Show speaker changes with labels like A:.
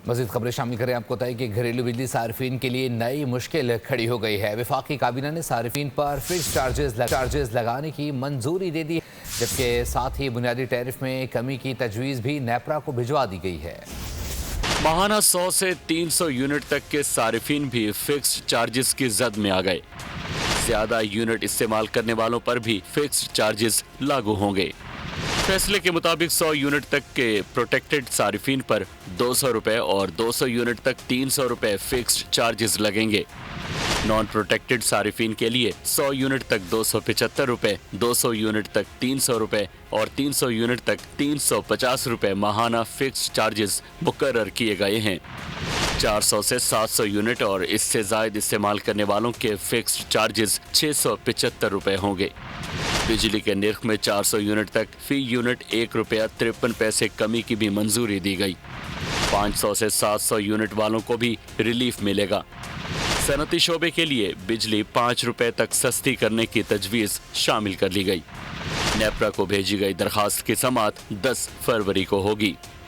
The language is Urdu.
A: مزید خبریں شامل کریں آپ کو بتائیں کہ گھریلو بجلی صارفین کے لیے نئی مشکل کھڑی ہو گئی ہے۔ وفاقی کابینہ نے صارفین پر فکس چارجز لگانے کی منظوری دے دی، جبکہ ساتھ ہی بنیادی ٹیرف میں کمی کی تجویز بھی نیپرا کو بھجوا دی گئی ہے۔
B: ماہانہ 100 سے 300 یونٹ تک کے صارفین بھی فکسڈ چارجز کی زد میں آ گئے۔ زیادہ یونٹ استعمال کرنے والوں پر بھی فکسڈ چارجز لاگو ہوں گے۔ فیصلے کے مطابق 100 یونٹ تک کے پروٹیکٹڈ صارفین پر 200 روپے اور 200 یونٹ تک 300 روپے فکسڈ چارجز لگیں گے۔ نان پروٹیکٹڈ صارفین کے لیے 100 یونٹ تک 275 روپے، 200 یونٹ تک 300 روپے اور 300 یونٹ تک 350 روپے ماہانہ فکسڈ چارجز مقرر کیے گئے ہیں۔ 400 سے 700 یونٹ اور اس سے زائد استعمال کرنے والوں کے فکسڈ چارجز 675 روپے ہوں گے۔ بجلی کے نرخ میں 400 یونٹ تک فی یونٹ 1 روپیہ 53 پیسے کمی کی بھی منظوری دی گئی۔ 500 سے 700 یونٹ والوں کو بھی ریلیف ملے گا۔ صنعتی شعبے کے لیے بجلی 5 روپے تک سستی کرنے کی تجویز شامل کر لی گئی۔ نیپرا کو بھیجی گئی درخواست کی سماعت 10 فروری کو ہوگی۔